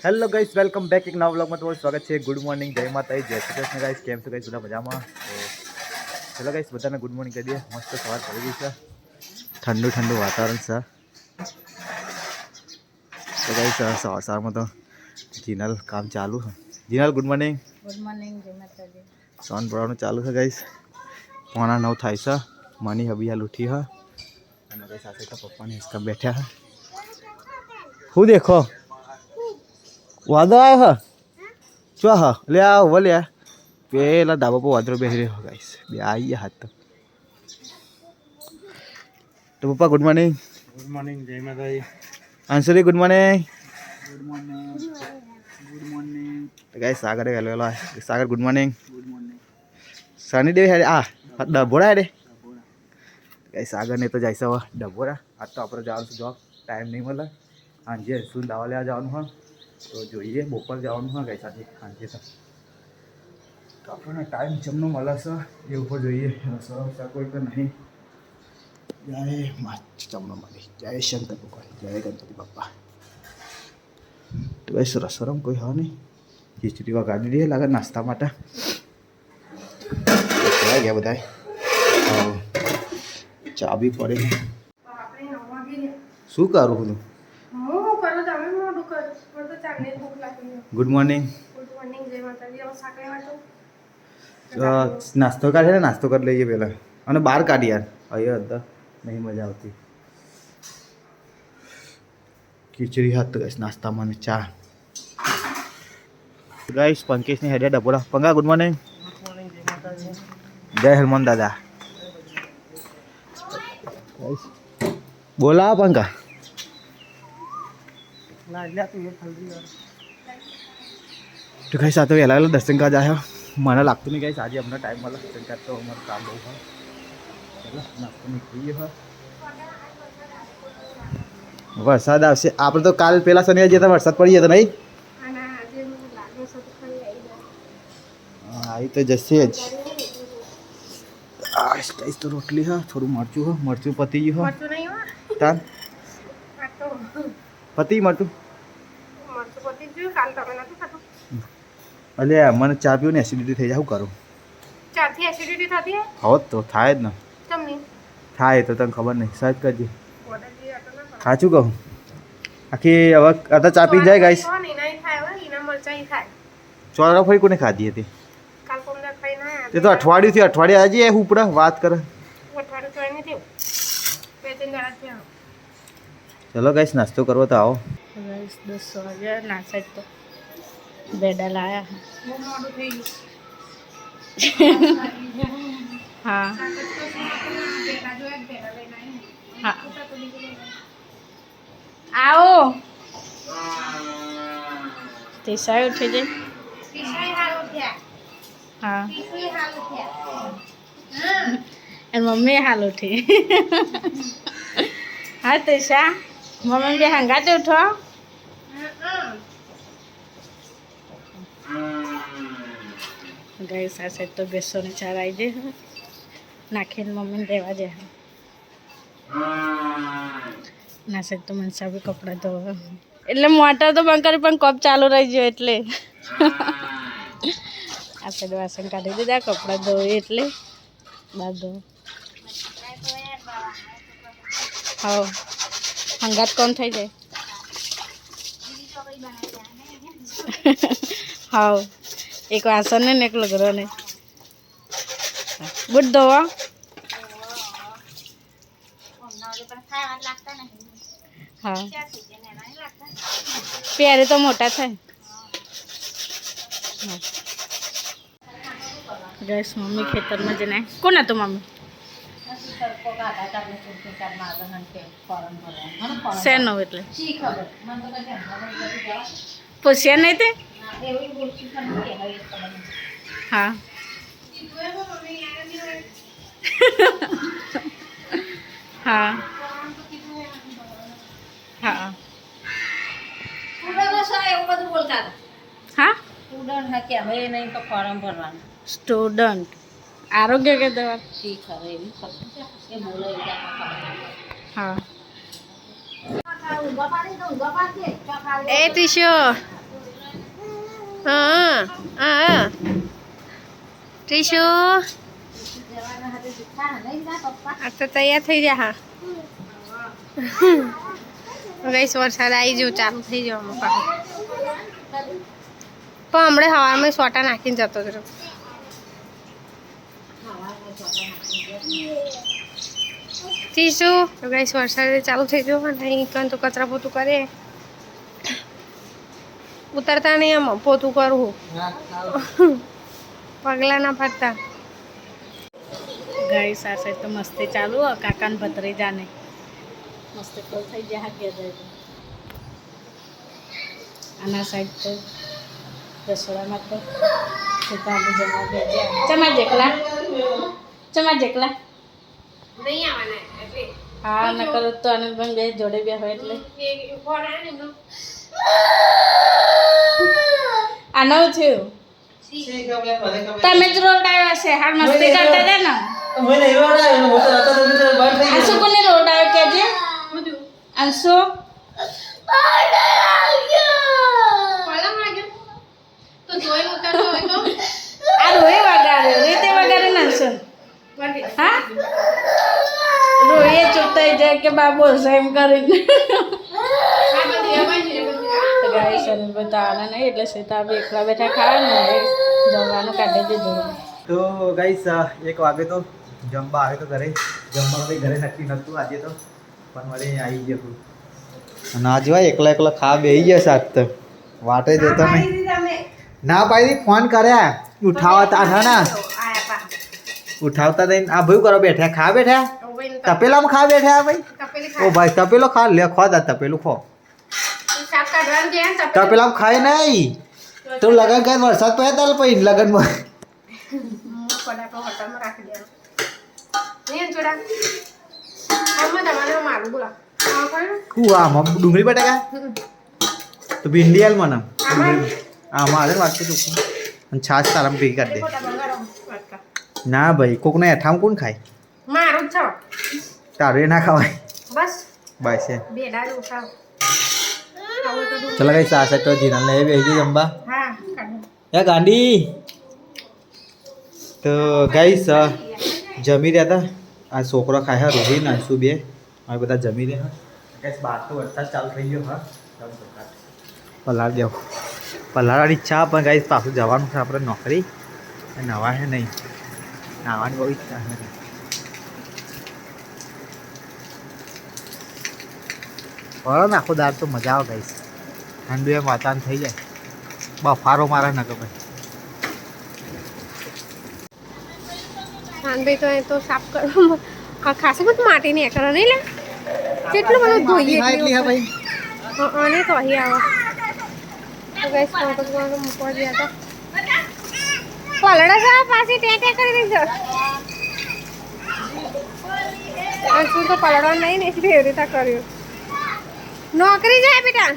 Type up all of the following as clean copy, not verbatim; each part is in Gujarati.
हेलो गाइस, वेलकम बैक एक नवा व्लॉग में તમારું સ્વાગત છે। ગુડ મોર્નિંગ, જય માતાજી, જય શ્રી કૃષ્ણ ગાइस। કેમ છો ગાइस? બધા મજામાં? તો ચલો ગાइस, બધાને ગુડ મોર્નિંગ કહી દઈએ। મસ્ત સવાર પડી ગઈ છે, ઠંડુ ઠંડુ વાતાવરણ છે। તો ગાइस સવારમાં તો જીનલ કામ ચાલુ છે। જીનલ ગુડ મોર્નિंग। ગુડ મોર્નિંગ, જય માતાજી। સોન પડવાનું ચાલુ છે ગાइस। 8:45 થાય છે। મની હબી હાલ ઉઠી है અને ગાइस સાથે તો પપ્પાને હિસકા બેઠા है। હું દેખો વાદળ આવ્યો હા ચો હા લે આવો ભલે પેલા ધાબા પર વાદળો બેસી રહ્યો ગાઈસ। બે આવી ગયા હાથ તો પપ્પા ગુડ મોર્નિંગ। ગુડ મોર્નિંગ, જય માતાજી। આંસુરી good morning. Good morning, good morning, તો ગાઈસ સાગર વેલો વેલો Sagar good morning. Good morning. Sunny Devi હેડે આ ડભોરા હેડે ગાઈસ સાગર ને તો જાય છે ડભોરા। આજ તો આપણે જવાનું છે જોબ, ટાઈમ નહીં મળે। સાંજે શું દવા લેવા જવાનું હોય તો જોઈએ, બપોર જવાનું હોય ગાઈસ આજે સાંજે તો આપણને ટાઈમ જમનો મળે છે એ ઉપર જોઈએ। રસોડા કોઈ તો નહીં। જય મા જમનો મળી, જય શંકર ભગવાન, જય ગણપતિ બાપા। તો ગાઈસ રસોડામાં કોઈ હા નહીં, ખીચડી વગાડી દઈએ લાગે નાસ્તા માટે। ગયા બધા ચા બી પડે। શું કરું હું? Good morning. નાસ્તો કાઢે ને, નાસ્તો કરી લઈએ પહેલાં અને બહાર કાઢી યાર, અહીંયા હતા નહીં મજા આવતી। ખીચડી હાથ તો ગાઈસ નાસ્તામાં ને ચા ગાઈસ। પંકેશની હેડે ડબોડા પંગા ગુડ મોર્નિંગ। જય હનુમાન દાદા। બોલા પંકા તો ગાઈસ આ તો વહેલા વહેલા દર્શન કરવા જાય। મને લાગતું નહીં ગાઈસ આજે અમને ટાઈમ મળે દર્શન કરવા, તો અમારું કામ બહુ હોય। ચાલો નાસ્તો નીકળીએ હોય, વરસાદ આવશે। આપણે તો કાલ પેલા શનિવાર જતા વરસાદ પડી જતો નહીં? આવી તો જશે જ। ગાઈસ તો રોટલી હા, થોડું મરચું હા, મરચું પતી ગયું હા તાન પતી મરચું અલે મને ચા પીવું ને એસિડિટી થઈ જાય, શું કરું? ચાથી એસિડિટી થતી હોત તો થાય જ ને, તમને થાય તો તને ખબર નહીં, સર્ચ કરજે। સાચું કહું આખી હવે આ ચા પી જાય ગાઈસ। ચોરાફળી કોને ખાધી હતી? તે તો અઠવાડિયુંથી અઠવાડિયે આજે ઉપડા વાત કરે। ચલો ગાઈસ નાસ્તો કરવો તો આવો। 10 વાગ્યા નાસ્તા તો બેડા લાયા હા હા આવો તે સાય ઉઠી જાય હા એન મમ્મી હાલ ઉઠી હા તેશા મમ્મી બે હંગાતે ઉઠો। ગાઈસ આ સાઈડ તો બેસોને ચાર આવી દે નાખીને મમ્મીને દેવા દે। ના સાઈડ તો મનસા બી કપડાં ધોવા એટલે મોટર તો બંધ કરી પણ કપ ચાલુ રહી ગયો એટલે આ સાઈડ વાસણ કાઢી દીધા, કપડાં ધોઈ એટલે બાદ ધો હા હંગાત કોણ થઈ જાય હા એક વાસણ ને એક લગરો ને બુટ ધોવા હા પ્યારે તો મોટા થાય। ગેસ મમ્મી ખેતરમાં જઈને કોણ હતું મમ્મી? શેનો એટલે પૂછ્યા નહીં તે હા હા હા હા સ્ટુડન્ટ આરોગ્ય કે દવા હા એ ટીશો હા હા ત્રીશુ આ તો તૈયાર થઈ જા હા ગઈસ વરસાદ આવી ગયો ચાલુ થઈ ગયો અમુક પણ હમણાં હવામાં સોટા નાખીને જતો રહ્યો ત્રીશુ તો ગઈસ વરસાદ ચાલુ થઈ ગયો નહીં કન તો કચરા પોતું કરે ઉતરતા નહીં આમ પોતું કરવું પગલા ના ફરતા ગાઈસ આ સાઈડ તો મસ્તી ચાલુ કાકા ને ભત્રીજા ને મસ્ત કોલ થઈ ગયા ગયા આના સાઈડ તો રસોડામાં તો છોકરાને જમવા બેસ્યા ચમા જેકલા નહીં આવવાના એટલે હા ન કરો તો આનંદ પણ બે જોડે બે હોય એટલે આનો થયું તમે જ રોડાયો હશે હાલ મસ્તી કરતા હતા ને અંશુ કોને રોડાયો કેજે અંશુ આ રોય વગાડ્યો રીતે વગાડે ને અંશુ હા રોયે ચૂપ થઈ જાય કે બા બોલશે એમ કરીને ગાય શરીર બતાવવાના નહીં એટલે સીતા એકલા બેઠા ખાવાનું જમવાનું કાઢી દીધું તો ગાઈસ 1 વાગે તો જમવા આવે તો ઘરે જમવા કંઈ ઘરે નક્કી નહોતું આજે તો પણ વળી આવી ગયું અને આજે ભાઈ એકલા ખા બેસી ગયા સાત તો વાટે જતો નહીં ના પાડી ફોન કર્યા ઉઠાવવા તા ના ઉઠાવતા નહીં આ ભાઈ કરો બેઠા ખા બેઠા તપેલામાં ખા બેઠા ભાઈ ઓ ભાઈ તપેલો ખા લે ખો દા તપેલું ખો તપેલામાં ખાય નહીં તો લગન કઈ વરસાદ પડે તાલ પછી લગનમાં આમાં ડુંગળી બટાકા તો ભીંડી હાલ મને આમાં હાલ વાગતું તું અને છાશ તારામાં ભેગી કરી દે ના ભાઈ કોકને એઠામ કોણ ખાય મારું છો તારું એ ના ખવાય બસ બસ એ બેડા ઉઠાવ ચલો કઈ સાસઠ તો જીનલ ને બેસી જમવા હા એ ગાંડી તો ગાઈસ જમી રહ્યા હતા આ છોકરો ખાય રોહી નાસુ બે અમે બધા જમી રહ્યા ગાઈસ બહાર તો વરસાદ ચાલુ થઈ ગયો હા પલાળ દેવો પલાળવાની ઈચ્છા પણ ગાઈસ પાછું જવાનું છે આપણે નોકરી નવા હે નહીં નાવાની બહુ ઈચ્છા છે બરો ને આખો દાર તો મજા આવે ગાઈસ ઠંડુ એમ વાતાવરણ થઈ જાય બફારો મારે ન ખબર ભાઈ તો એ તો સાફ કરવા ખાસું બધું માટી ને કરો નહીં લે કેટલું બધું ધોઈએ ભાઈ અને તો અહીં આવો તો ગાઈસ ફોટો મૂકવા ગયા હતા પલડા સા પાછી ટેટે કરી દીધો અંશુ તો પલડવા નહીં ને એવી રીતે કર્યું નોકરી જાય બેટા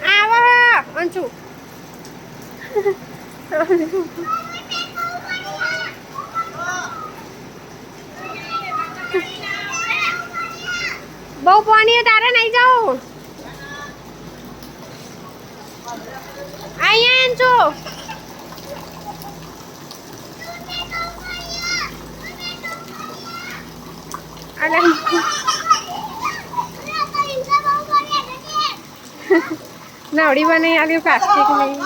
આવો અંશુ બહુ પાણી તારે નહીં જાઉં અહીંયા અંશુ નવડી બનાવી આવી પ્લાસ્ટિક નહીં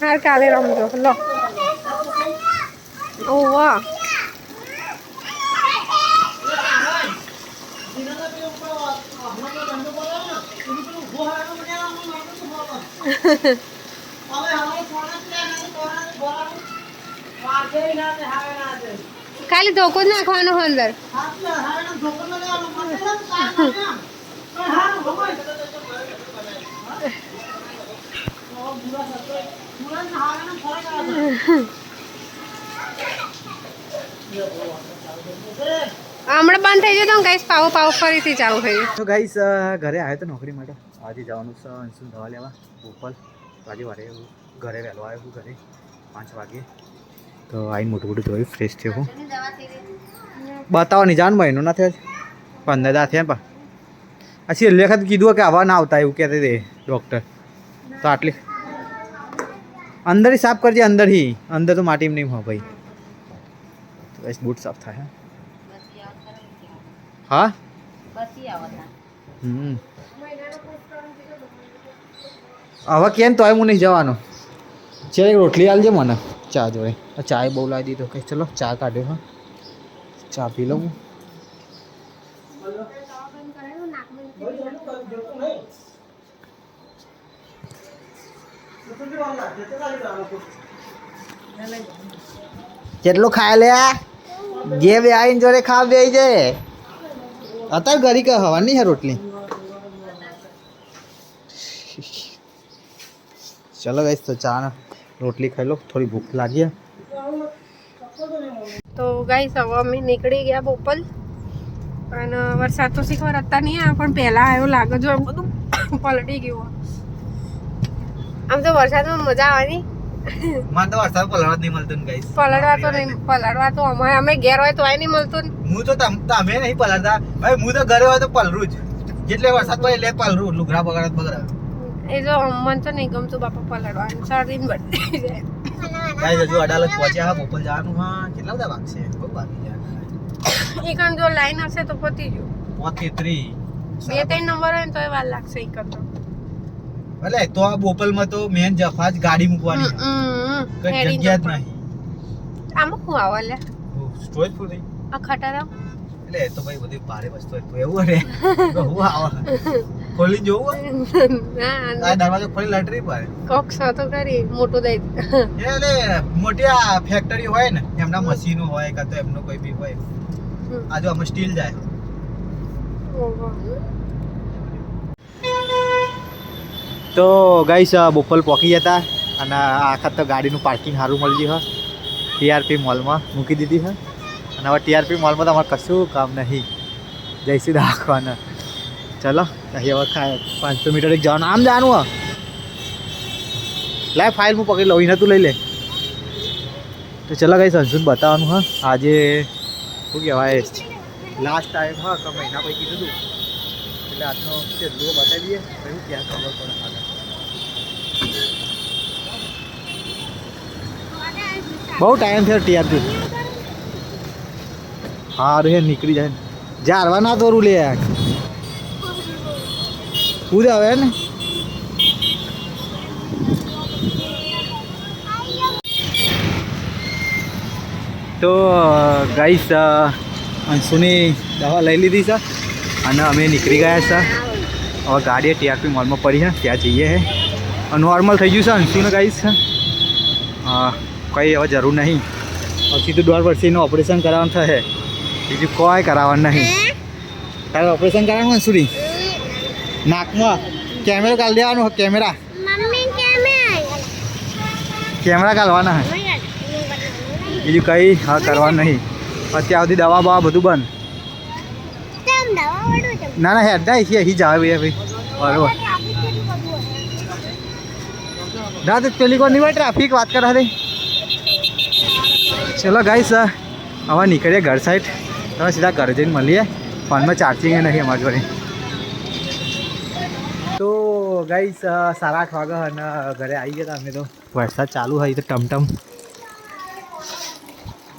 હાર કાલે રમજો લો ઓ વાહ ખાલી ધોકો જ નાખવાનો અંદર હમણાં બંધ થઈ જતો ગાઈસ પાવો ફરીથી ચાલુ થઈ ગયું તો ગાઈસ ઘરે આવ્યો તો નોકરી માટે આજે જવાનું છે અંશુ દવા લેવા ભોપાલ તો આજે વારે ઘરે વહેલો આવ્યો હું ઘરે 5 વાગે તો આવીને મોટું મોટું જોયું ફ્રેશ થયો હું બતાવો નહીં જાન મહિનો ના થયો 15 દા થયા આ છેલ્લે વખત કીધું કે આવા ના આવતા એવું કહેते थे ડૉક્ટર તો આટલી અંદર ही સાફ કરજે અંદર તો માટી નહીં હોય ભાઈ તો બસ બૂટ સાફ થાય હા હવે કેમ તોય હું નહીં જવાનો ચાલ એક રોટલી આલજે મને ચા જોડે ચાય બહુ લાવી દીધો કે ચલો ચા કાઢ્યો હા ચા પી લઉં કેટલું ખાય લે જે બે આવીને જોડે ખાવા બે છે અત્યારે ઘરી કે હવા નહીં હે રોટલી ચલો ગાઈસ તો ચા ને રોટલી ખાઈ લો થોડી ભૂખ લાગી તો ગાઈસ હવે અમે નીકળી ગયા બોપલ અને વરસાદ તો શીખવા રસ્તા નહીં આવે પણ પહેલા આવ્યો લાગે જો એમ બધું પલટી ગયું આમ તો વરસાદમાં મજા આવવાની મને તો વરસાદ પલળવા નહીં મળતું ને ગાઈસ પલળવા તો અમે ઘેર હોય તો નહીં મળતું હું તો તમે નહીં પલળતા ભાઈ હું તો ઘરે હોય તો પલરું જ જેટલે વરસાદ પડે એટલે પલરું લુગડા બગડા એ જો મન તો નહીં ગમતું બાપા પલળવાનું શરદીને બળી જાય ગાઈસ હજુ અડાલજ પહોંચ્યા હા બોપલ જવાનું હા કેટલા બધા વાગશે બહુ વાગી જાય એકન જો લાઈન હશે તો પતી ગયું 33 2-3 નંબર હોય ને તો વાર લાગશે એકન તો ભલે તો આ બોપલમાં તો મેન જફાજ ગાડી મૂકવાની કઈ જગ્યા જ નહીં આમાં શું આવે લે સ્ટોરેજ ફૂલ થઈ આ ખટારા એટલે તો ભાઈ બધી ભારે વસ્તુ હતું એવું રે હું આવા ખોલી જોવું આ દરવાજો ખોલી લટરી પર કોક સાતો કરી મોટો દઈ એટલે મોટી આ ફેક્ટરી હોય ને એમના મશીનો હોય કાં તો એમનો કોઈ બી હોય આ જો આમાં સ્ટીલ જાય તો ગાઈસ બોપલ પહોંચી જતા અને આખા તો ગાડીનું પાર્કિંગ સારું મળી ગયું હા ટીઆરપી મોલમાં મૂકી દીધી હા અને હવે ટીઆરપી મોલમાં તો અમારે કશું કામ નહીં જઈશું રાખવાના ચલો અહીં હવે 500 મીટર એક જવાનું આમ જવાનું હા લાય ફાઇલ હું પકડી લઉં એને તું લઈ લે તો ચલો ગાઈસ અંશુને બતાવવાનું હા આજે શું કહેવાય લાસ્ટ ટાઈમ હા કે મહિના પછી કીધું હતું એટલે આજનો કેટલું બતાવી દઈએ એવું ક્યાં ખબર પડે આગળ બહુ ટાઈમ થયો ટીઆરપી હા રે નીકળી જાય જારવા ના દોરું લે પૂજ આવે ને તો ગાઈસ અંશુની દવા લઈ લીધી છે અને અમે નીકળી ગયા છે હવે ગાડી ટીઆરપી મોલમાં પડી છે ત્યાં જઈએ છે નોર્મલ થઈ ગયું છે અંશુને ગાઈસ હા કંઈ હવે જરૂર નહીં હવે સીધું 1.5 વર્ષનું ઓપરેશન કરાવવાનું થશે બીજું કોઈ કરાવવાનું નહીં તારે ઓપરેશન કરાવવાનું અંશુની નાકમાં કેમેરા કાઢી દેવાનું કેમેરા કેમેરા કાઢવાના હે બીજું કંઈ હા કરવાનું નહીં અત્યાર સુધી દવા બવા બધું બંધ ના ના હેડ જાય છે અહીં જાવ ભાઈ બરોબર ના તો પેલી કોઈ નહીં હોય ટ્રાફિક વાત કરે દે ચલો ગાઈસ હવે નીકળીએ ઘર સાઈડ તમે સીધા ઘરે જઈને મળીએ ફોનમાં ચાર્જિંગ નહીં અમારી જોડે તો ગાઈસ 8:30 વાગ્યા અને ઘરે આવી ગયા અમે તો વરસાદ ચાલુ હોય તો ટમટમ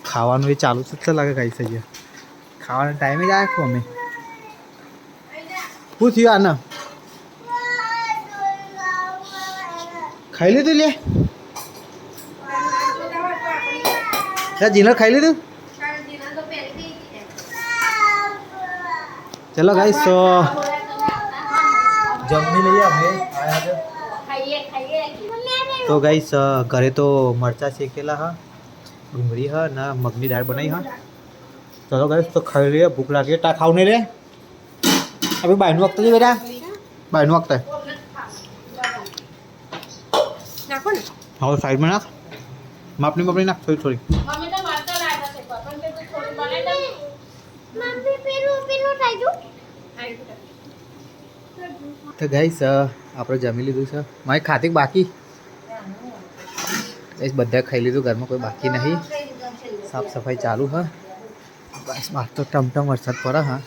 ખાવાનું એ ચાલુ જ લાગે ગાઈસ અહીંયા ખાવાનો ટાઈમે જ આવ્યો અમે શું થયું આને ખાઈ લીધું લે જીનો ખાઈ લીધું ચલો ગાઈસ તો જમી લઈએ અમે તો ગાઈસ ઘરે તો મરચા શેકેલા હા ડુંગળી હા ના મગની દાળ બનાવી હા ચલો ગાઈસ તો ખાઈ લઈએ ભૂખ લાગી તા ખાવ નહીં રે अभी बाइनू वक्त जी बेटा बाइनू वक्त है નાખો ને और साइड में नाख मापनी मापनी नाख थोड़ी थोड़ी મમ્મી તો મરતો લાગે છે પણ તે થોડી બનાવી દે મમ્મી પેલું થઈ ગયું તો ગાઈસ આપણે જમી લીધું છે મારી ખાતી બાકી ગાઈસ બધા ખાઈ લીધું ઘરમાં કોઈ બાકી નહીં સાફ સફાઈ ચાલુ હા બસ બહાર તો ટમટમ વરસાદ પડે હા